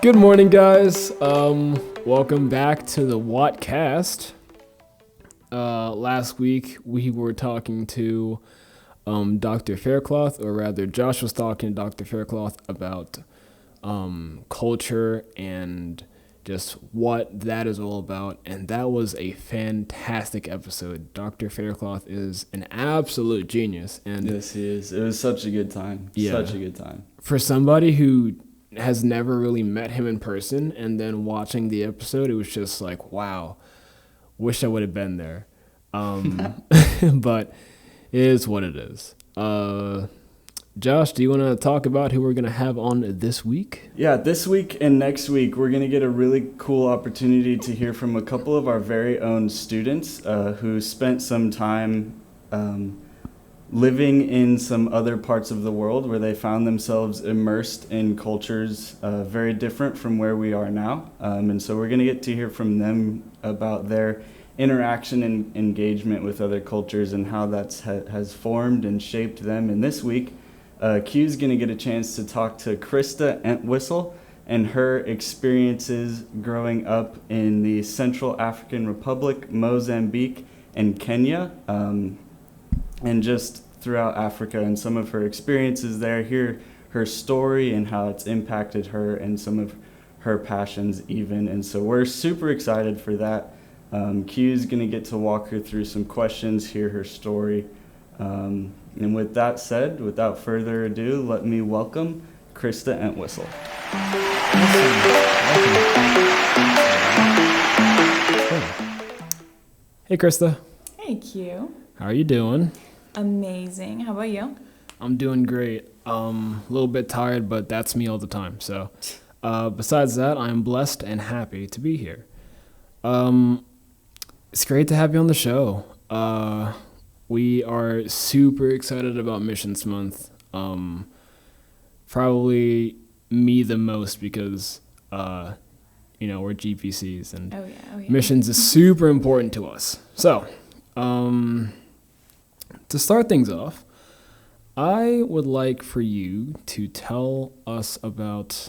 Good morning, guys. Welcome back to the Watcast. Last week we were talking to Dr. Faircloth, or rather, Josh was talking to Dr. Faircloth about culture and just what that is all about, and that was a fantastic episode. Dr. Faircloth is an absolute genius, and yes, he is. It was such a good time. Yeah. Such a good time. For somebody who has never really met him in person, and then watching the episode, it was just like, wow, wish I would have been there. But it is what it is. Josh, do you want to talk about who we're going to have on this week? Yeah, this week and next week, we're going to get a really cool opportunity to hear from a couple of our very own students who spent some time living in some other parts of the world where they found themselves immersed in cultures very different from where we are now. And so we're going to get to hear from them about their interaction and engagement with other cultures and how that has formed and shaped them. And this week, Q's going to get a chance to talk to Krista Entwistle and her experiences growing up in the Central African Republic, Mozambique, and Kenya, and just throughout Africa, and some of her experiences there, hear her story and how it's impacted her and some of her passions even. And so we're super excited for that. Q's going to get to walk her through some questions, hear her story. And with that said, without further ado, let me welcome Krista Entwistle. Hey, Krista. Hey, Q. How are you doing? Amazing. How about you? I'm doing great. A little bit tired, but that's me all the time. So, besides that, I'm blessed and happy to be here. It's great to have you on the show. We are super excited about Missions Month. Probably me the most because, we're GPCs and Oh, yeah. missions is super important to us. So, to start things off, I would like for you to tell us about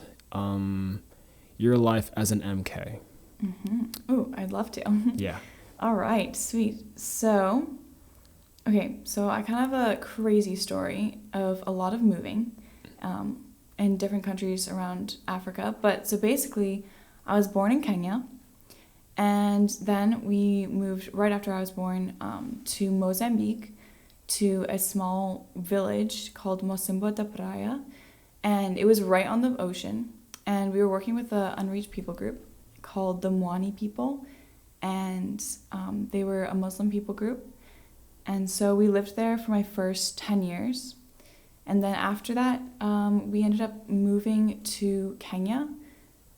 your life as an MK. Mm-hmm. Oh, I'd love to. Yeah. All right, sweet. So I kind of have a crazy story of a lot of moving in different countries around Africa. But so basically, I was born in Kenya, and then we moved right after I was born to Mozambique, to a small village called Mocimboa da Praia, and it was right on the ocean. And we were working with an unreached people group called the Mwani people, and they were a Muslim people group. And so we lived there for my first 10 years. And then after that, we ended up moving to Kenya,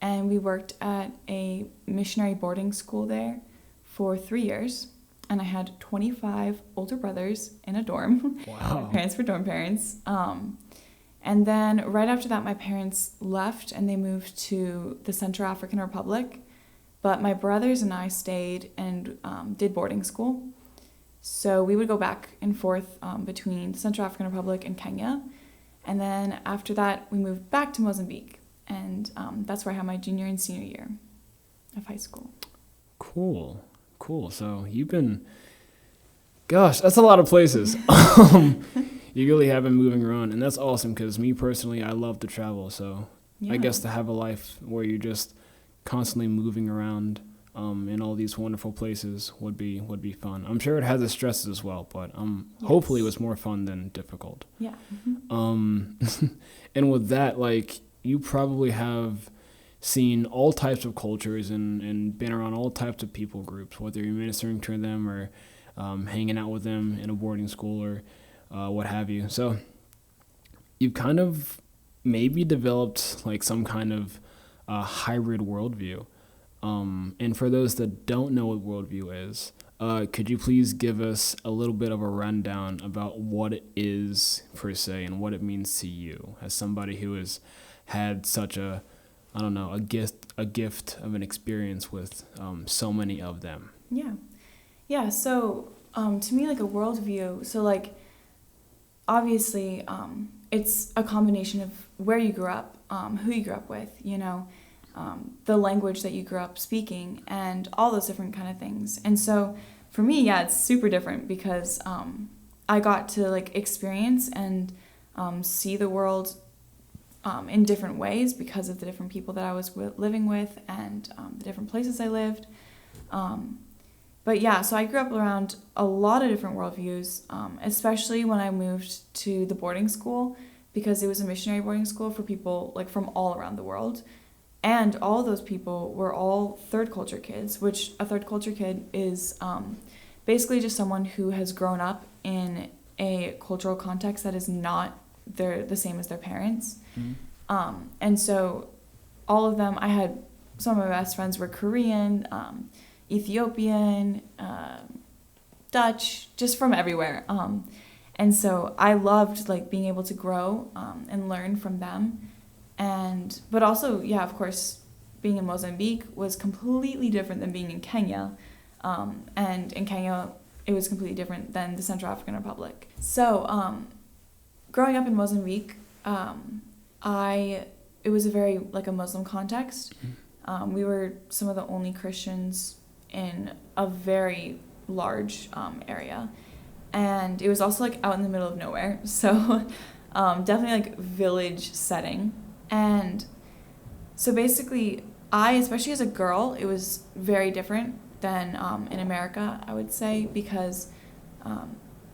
and we worked at a missionary boarding school there for 3 years. And I had 25 older brothers in a dorm. Wow. My parents were dorm parents. And then right after that, my parents left and they moved to the Central African Republic. But my brothers and I stayed and did boarding school. So we would go back and forth between the Central African Republic and Kenya. And then after that, we moved back to Mozambique. And that's where I had my junior and senior year of high school. Cool. So you've been, gosh, that's a lot of places. You really have been moving around, and that's awesome because me personally, I love to travel. So Yeah. I guess to have a life where you're just constantly moving around in all these wonderful places would be fun. I'm sure it has its stresses as well, but Yes. hopefully it was more fun than difficult. Yeah. Mm-hmm. And with that, like, you probably have seen all types of cultures and been around all types of people groups, whether you're ministering to them or hanging out with them in a boarding school or what have you. So you've kind of maybe developed like some kind of hybrid worldview. And for those that don't know what worldview is, could you please give us a little bit of a rundown about what it is per se and what it means to you as somebody who has had such a gift of an experience with so many of them? Yeah. So to me, like a worldview, so like obviously it's a combination of where you grew up, who you grew up with, the language that you grew up speaking, and all those different kind of things. And so for me, yeah, it's super different because I got to like experience and see the world in different ways because of the different people that I was living with and the different places I lived. But yeah, so I grew up around a lot of different worldviews, especially when I moved to the boarding school, because it was a missionary boarding school for people like from all around the world. And all of those people were all third culture kids, which a third culture kid is basically just someone who has grown up in a cultural context that is not the same as their parents. And so all of them, I had some of my best friends were Korean, Ethiopian, Dutch, just from everywhere. And so I loved like being able to grow and learn from them. But also, yeah, of course, being in Mozambique was completely different than being in Kenya. And in Kenya, it was completely different than the Central African Republic. So growing up in Mozambique, it was a very like a Muslim context. We were some of the only Christians in a very large area, and it was also like out in the middle of nowhere, so definitely like village setting. And so basically especially as a girl, it was very different than in America, I would say, because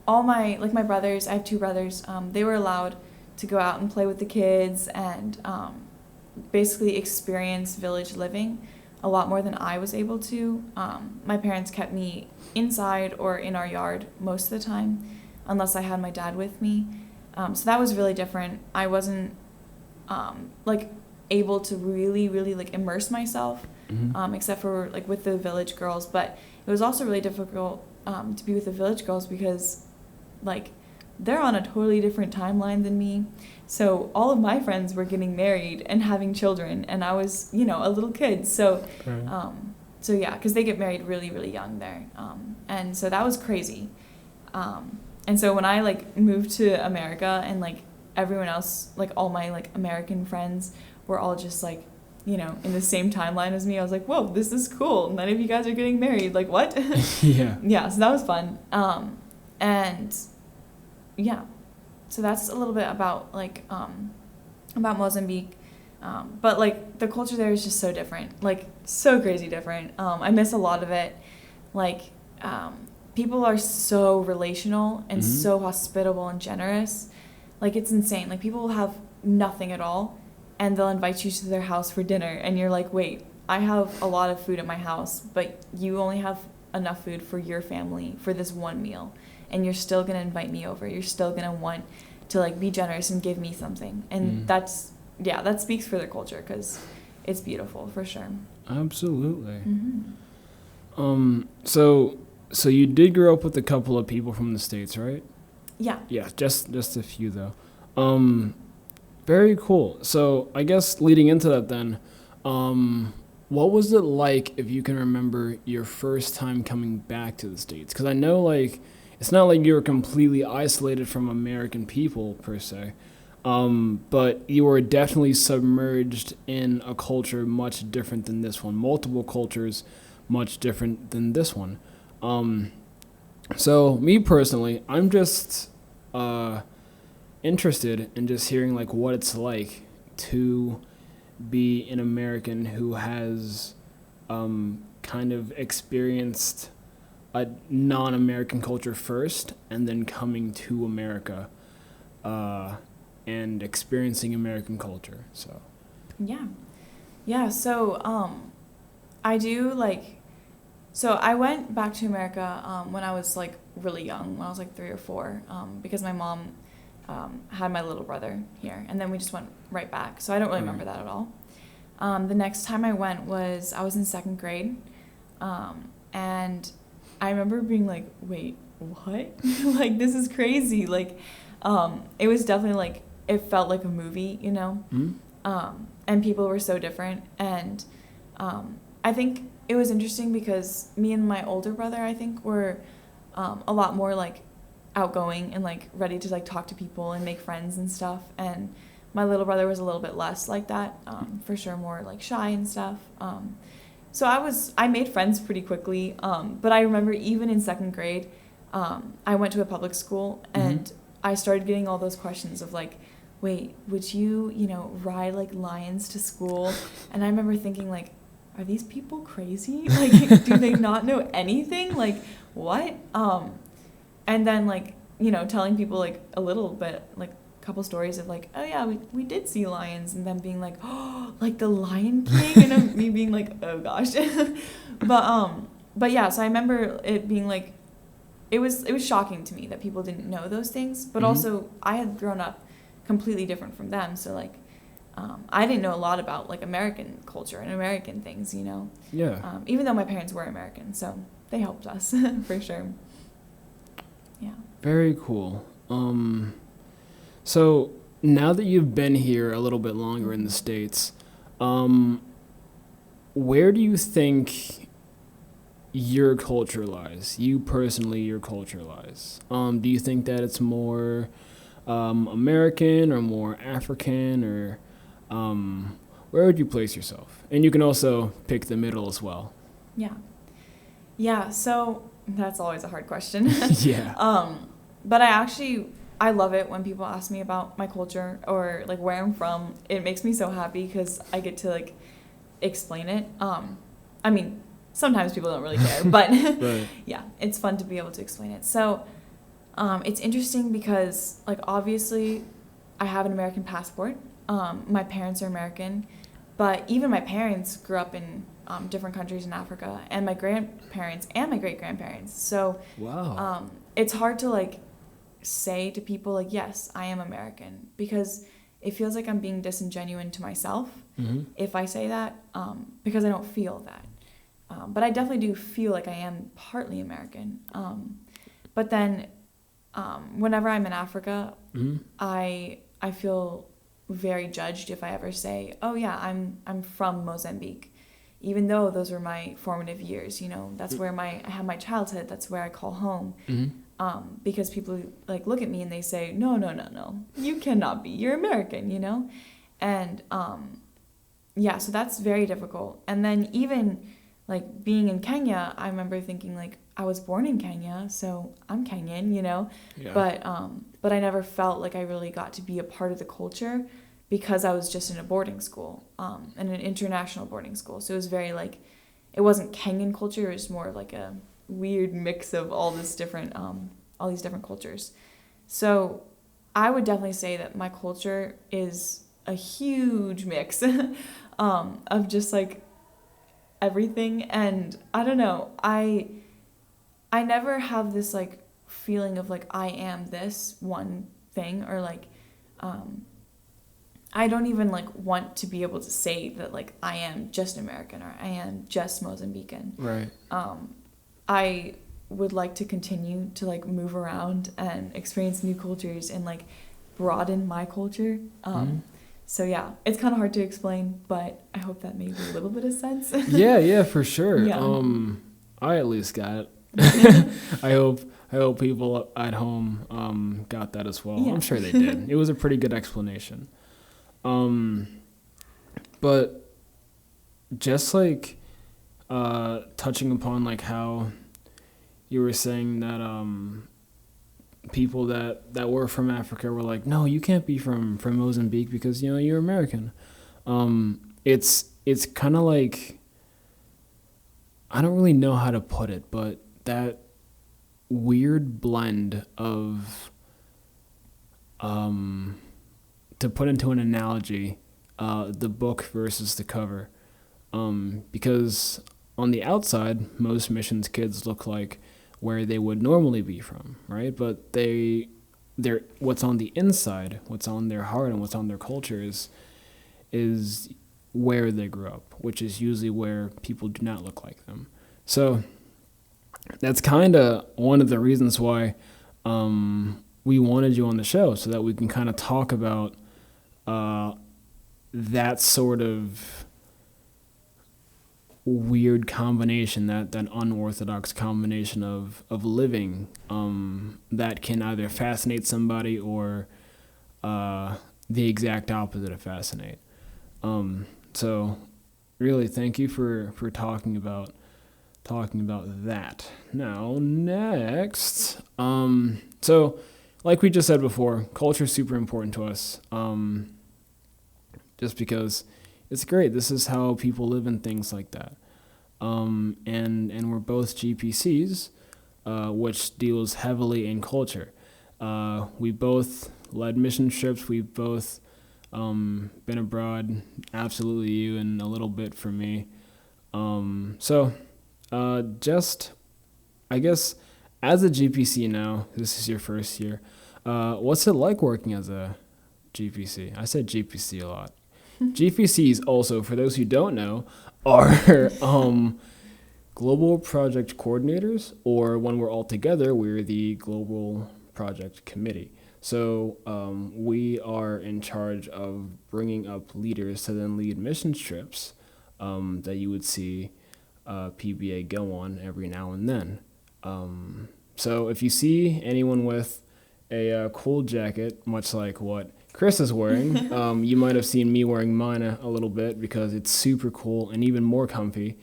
all my brothers, I have two brothers, they were allowed to go out and play with the kids and basically experience village living a lot more than I was able to. My parents kept me inside or in our yard most of the time, unless I had my dad with me. So that was really different. I wasn't like able to really, really like immerse myself, except for like with the village girls. But it was also really difficult to be with the village girls because like they're on a totally different timeline than me. So all of my friends were getting married and having children, and I was, you know, a little kid. So, so yeah, because they get married really, really young there. And so that was crazy. And so when I like moved to America and like everyone else, like all my like American friends were all just like, you know, in the same timeline as me, I was like, whoa, this is cool. None of you guys are getting married. Like, what? Yeah. Yeah, so that was fun. And yeah, so that's a little bit about like about Mozambique. But like the culture there is just so different, like so crazy different. I miss a lot of it. Like people are so relational and so hospitable and generous. Like it's insane. Like people will have nothing at all and they'll invite you to their house for dinner, and you're like, wait, I have a lot of food at my house, but you only have enough food for your family for this one meal, and you're still gonna invite me over. You're still gonna want to like be generous and give me something. And that speaks for their culture, because it's beautiful for sure. Absolutely. So you did grow up with a couple of people from the States, right? Yeah. Yeah, just a few though. Very cool. So I guess leading into that then, what was it like, if you can remember, your first time coming back to the States? Because I know like it's not like you were completely isolated from American people per se, but you were definitely submerged in a culture much different than this one. Multiple cultures much different than this one. So me personally, I'm just interested in just hearing like what it's like to be an American who has kind of experienced a non-American culture first, and then coming to America and experiencing American culture. So so I do like, so I went back to America when I was like really young, when I was like 3 or 4, because my mom had my little brother here, and then we just went right back. So I don't really remember that at all. The next time I went I was in 2nd grade, and I remember being like, wait, what? Like, this is crazy. Like, it was definitely like, it felt like a movie, you know? And people were so different. And I think it was interesting because me and my older brother, I think, were a lot more like outgoing and like ready to like talk to people and make friends and stuff. And My little brother was a little bit less like that, for sure, more like shy and stuff. So I made friends pretty quickly, but I remember even in second grade, I went to a public school, and I started getting all those questions of like, wait, would you, ride like lions to school? And I remember thinking like, are these people crazy? Like, do they not know anything? Like, what? And then like, telling people like a little bit, like a couple stories of like, oh yeah, we did see lions, and then being like, oh, like the Lion King, and me being like, oh gosh. But yeah, so I remember it being like, it was shocking to me that people didn't know those things, but also I had grown up completely different from them, so like, I didn't know a lot about like American culture and American things, Yeah. Even though my parents were American, so they helped us for sure. Yeah. Very cool. So now that you've been here a little bit longer in the States, where do you think your culture lies? You personally, your culture lies. Do you think that it's more American or more African, or where would you place yourself? And you can also pick the middle as well. Yeah, so that's always a hard question. Yeah. But I love it when people ask me about my culture or like where I'm from. It makes me so happy because I get to like explain it. I mean, sometimes people don't really care, but Right. yeah, it's fun to be able to explain it. So it's interesting because like obviously I have an American passport. My parents are American, but even my parents grew up in different countries in Africa, and my grandparents and my great-grandparents. So Wow. it's hard to like say to people like, yes, I am American, because it feels like I'm being disingenuous to myself if I say that, because I don't feel that. But I definitely do feel like I am partly American. But then whenever I'm in Africa, I feel very judged if I ever say, oh yeah, I'm from Mozambique, even though those were my formative years. That's where I had my childhood. That's where I call home. Because people like look at me and they say, no, you cannot be. You're American, And yeah, so that's very difficult. And then even like being in Kenya, I remember thinking like, I was born in Kenya, so I'm Kenyan, Yeah. But I never felt like I really got to be a part of the culture because I was just in a boarding school, in an international boarding school. So it was very like, it wasn't Kenyan culture, it was more like a weird mix of all these different cultures. So I would definitely say that my culture is a huge mix of just like everything. And I don't know, I never have this like feeling of like I am this one thing, or like I don't even like want to be able to say that like I am just American or I am just Mozambican. Right. I would like to continue to like move around and experience new cultures and like broaden my culture. So yeah, it's kind of hard to explain, but I hope that made a little bit of sense. Yeah, for sure. Yeah. I at least got it. I hope people at home got that as well. Yeah. I'm sure they did. It was a pretty good explanation. But just like touching upon like how you were saying that people that were from Africa were like, no, you can't be from Mozambique because you're American. It's kind of like, I don't really know how to put it, but that weird blend of to put into an analogy, the book versus the cover, because on the outside most missions kids look like where they would normally be from, right? But they're what's on the inside, what's on their heart and what's on their culture is where they grew up, which is usually where people do not look like them. So that's kind of one of the reasons why we wanted you on the show, so that we can kind of talk about that sort of weird combination, that unorthodox combination of living that can either fascinate somebody or the exact opposite of fascinate. So really, thank you for talking about that. Now, next, so like we just said before, culture is super important to us. Just because it's great. This is how people live and things like that. And we're both GPCs, which deals heavily in culture. We both led mission trips. We've both been abroad. Absolutely you, and a little bit for me. Just, I guess, as a GPC now, this is your first year. What's it like working as a GPC? I said GPC a lot. GPCs also, for those who don't know, are global project coordinators, or when we're all together, we're the global project committee. So we are in charge of bringing up leaders to then lead mission trips that you would see PBA go on every now and then. So if you see anyone with a cool jacket, much like what Chris is wearing, you might have seen me wearing mine a little bit because it's super cool and even more comfy.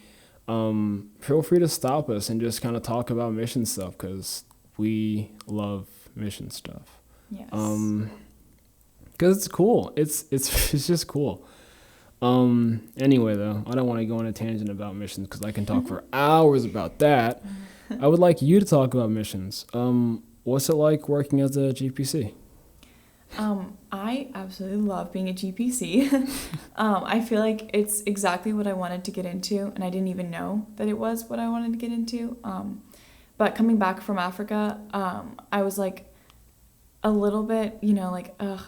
Feel free to stop us and just kind of talk about mission stuff, because we love mission stuff. Yes. Because it's cool. It's just cool. Anyway, though, I don't want to go on a tangent about missions because I can talk for hours about that. I would like you to talk about missions. What's it like working as a GPC? I absolutely love being a GPC. I feel like it's exactly what I wanted to get into, and I didn't even know that it was what I wanted to get into. But coming back from Africa, I was like a little bit, like, ugh,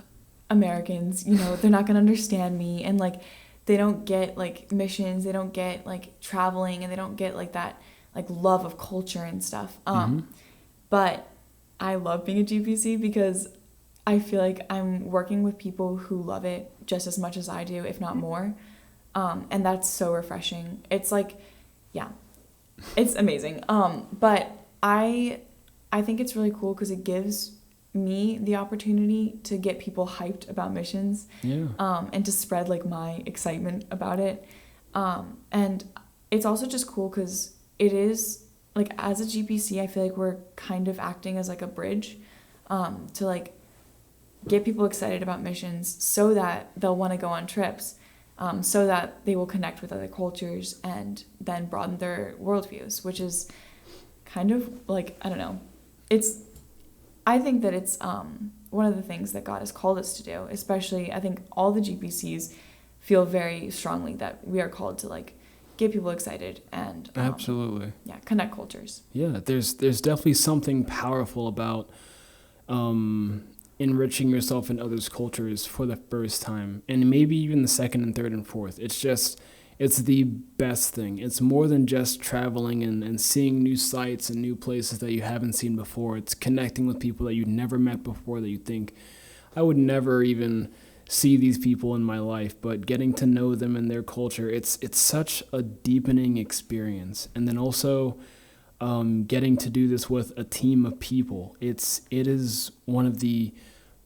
Americans, they're not going to understand me, and like they don't get like missions, they don't get like traveling, and they don't get like that like love of culture and stuff. But I love being a GPC because I feel like I'm working with people who love it just as much as I do, if not more. And that's so refreshing. It's like, yeah, it's amazing. But I think it's really cool because it gives me the opportunity to get people hyped about missions. Yeah. And to spread like my excitement about it. And it's also just cool because it is like, as a GPC, I feel like we're kind of acting as like a bridge to like get people excited about missions so that they'll want to go on trips, so that they will connect with other cultures and then broaden their worldviews, which is kind of like, I don't know, I think that it's one of the things that God has called us to do. Especially, I think all the GPCs feel very strongly that we are called to like get people excited and absolutely, connect cultures. Yeah, there's definitely something powerful about enriching yourself in others' cultures for the first time, and maybe even the second and third and fourth. It's the best thing. It's more than just traveling and seeing new sights and new places that you haven't seen before. It's connecting with people that you've never met before, that you think, I would never even see these people in my life, but getting to know them and their culture, it's such a deepening experience. And then also getting to do this with a team of people. It is one of the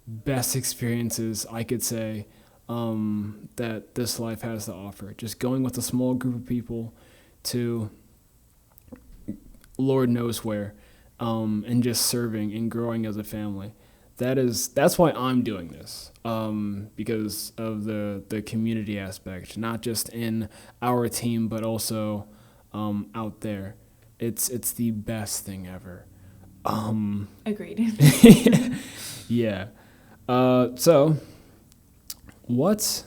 best experiences, I could say, that this life has to offer. Just going with a small group of people to Lord knows where, and just serving and growing as a family. That's why I'm doing this, because of the community aspect, not just in our team, but also out there. It's the best thing ever. Agreed. Yeah. So what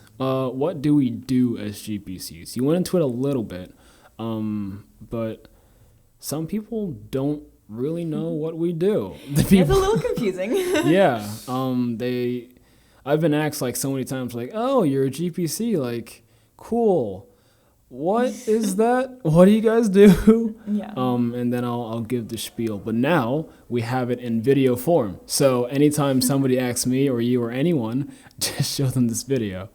do we do as GPCs? You went into it a little bit, but some people don't really know what we do. It's a little confusing. Yeah. I've been asked like so many times, like, oh, you're a GPC, like, cool. What is that? What do you guys do? Yeah. And then I'll give the spiel. But now we have it in video form. So anytime somebody asks me or you or anyone, just show them this video.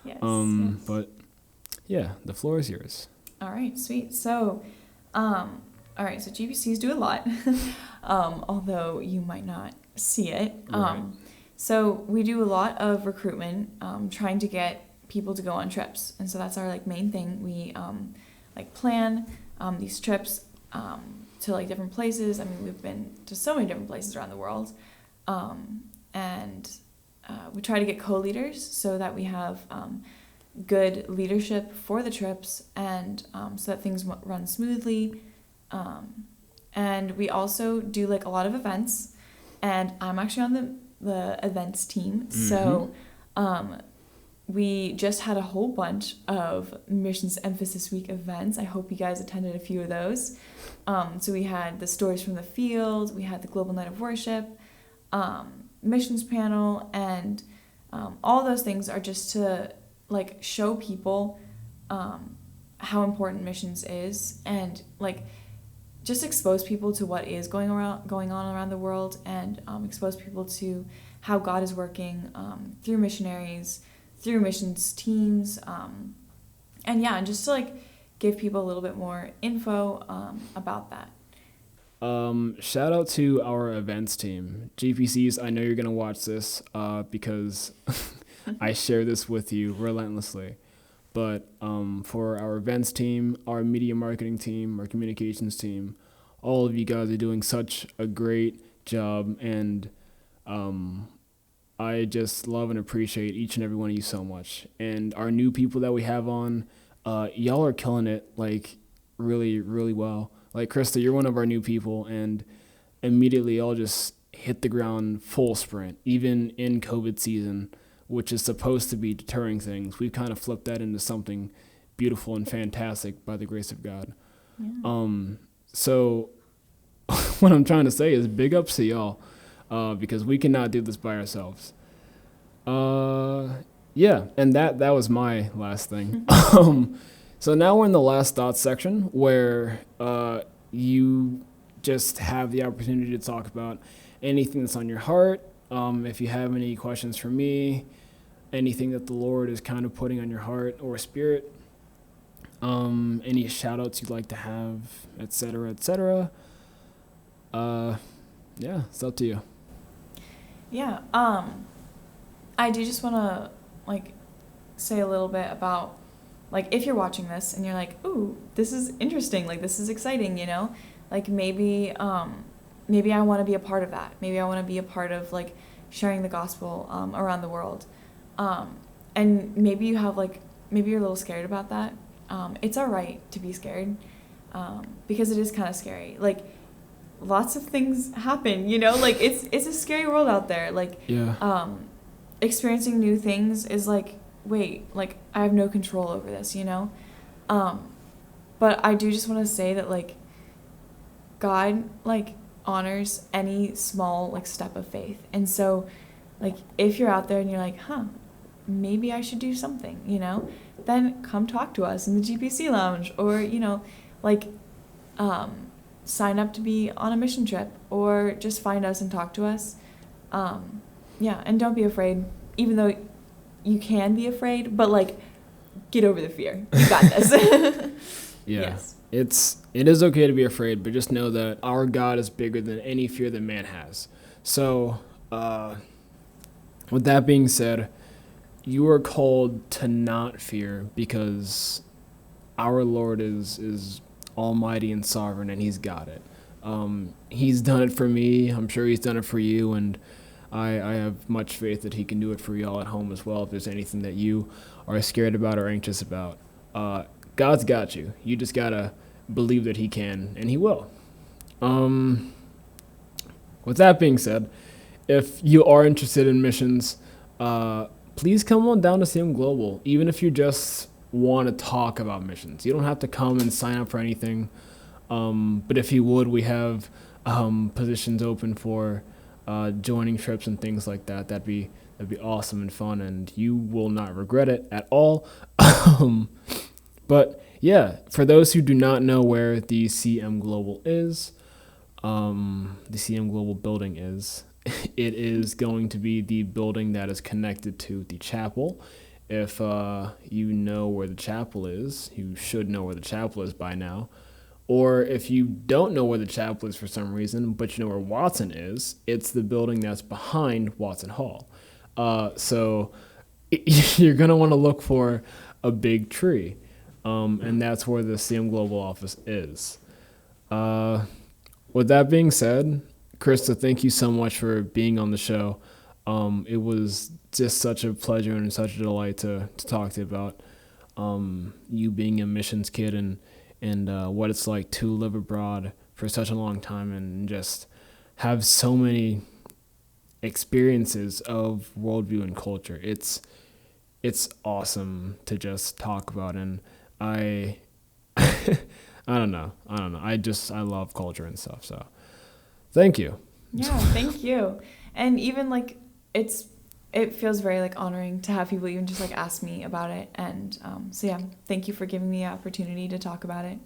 Yes. But yeah, the floor is yours. All right, sweet. So, all right, so GPCs do a lot, although you might not see it. Right. So we do a lot of recruitment, trying to get people to go on trips, and so that's our like main thing. We like plan these trips to like different places. I mean, we've been to so many different places around the world, and we try to get co-leaders so that we have good leadership for the trips, and so that things run smoothly. And we also do like a lot of events, and I'm actually on the events team. So we just had a whole bunch of Missions Emphasis Week events. I hope you guys attended a few of those. So we had the Stories from the Field, we had the Global Night of Worship, missions panel, and all those things are just to like show people how important missions is, and like just expose people to what is going on around the world, and expose people to how God is working through missionaries, through missions teams, and just to like give people a little bit more info about that. Shout out to our events team. GPCs, I know you're going to watch this because I share this with you relentlessly. But for our events team, our media marketing team, our communications team, all of you guys are doing such a great job. And I just love and appreciate each and every one of you so much. And our new people that we have on, y'all are killing it, like, really, really well. Like, Krista, you're one of our new people, and immediately I'll just hit the ground full sprint, even in COVID season, which is supposed to be deterring things. We've kind of flipped that into something beautiful and fantastic by the grace of God. Yeah. So what I'm trying to say is big ups to y'all, because we cannot do this by ourselves. Yeah, and that was my last thing. So now we're in the last thoughts section, where you just have the opportunity to talk about anything that's on your heart. If you have any questions for me, anything that the Lord is kind of putting on your heart or spirit, any shout outs you'd like to have, etc., etc. Yeah, it's up to you. Yeah, I do just want to like say a little bit about, like, if you're watching this and you're like, ooh, this is interesting, like, this is exciting, you know, like, maybe I want to be a part of that. Maybe I want to be a part of, like, sharing the gospel around the world. And maybe you have, like, maybe you're a little scared about that. It's all right to be scared, because it is kind of scary. Like, lots of things happen, you know, like, it's a scary world out there. Like, yeah. Experiencing new things is like, wait, like, I have no control over this, you know? But I do just want to say that, like, God, like, honors any small, like, step of faith. And so, like, if you're out there and you're like, maybe I should do something, you know, then come talk to us in the GPC lounge, or, you know, like, sign up to be on a mission trip, or just find us and talk to us. Yeah, and don't be afraid, even though you can be afraid, but, like, get over the fear. You got this. Yeah. Yes. It is okay to be afraid, but just know that our God is bigger than any fear that man has. So, with that being said, you are called to not fear, because our Lord is almighty and sovereign, and he's got it. He's done it for me. I'm sure he's done it for you, and I have much faith that he can do it for y'all at home as well, if there's anything that you are scared about or anxious about. God's got you. You just got to believe that he can, and he will. With that being said, if you are interested in missions, please come on down to CM Global, even if you just want to talk about missions. You don't have to come and sign up for anything, but if you would, we have positions open for joining trips and things like that. That'd be awesome and fun, and you will not regret it at all. But yeah, for those who do not know where the CM Global is, the CM Global building is, it is going to be the building that is connected to the chapel. If you know where the chapel is, you should know where the chapel is by now. Or if you don't know where the chapel is for some reason, but you know where Watson is, it's the building that's behind Watson Hall. So you're going to want to look for a big tree. And that's where the CM Global office is. With that being said, Krista, thank you so much for being on the show. It was just such a pleasure and such a delight to talk to you about you being a missions kid and what it's like to live abroad for such a long time and just have so many experiences of worldview and culture. It's awesome to just talk about, and I don't know. I love culture and stuff. So thank you. Yeah, thank you. And even like it feels very like honoring to have people even just like ask me about it. And so yeah, thank you for giving me the opportunity to talk about it.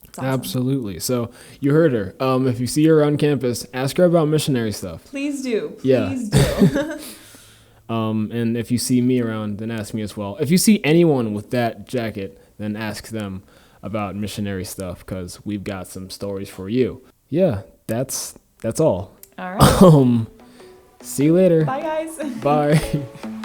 It's awesome. Absolutely. So you heard her. If you see her around campus, ask her about missionary stuff. Please do. Yeah. Please do. And if you see me around, then ask me as well. If you see anyone with that jacket, then ask them about missionary stuff, because we've got some stories for you. Yeah, that's all. All right. See you later. Bye, guys. Bye.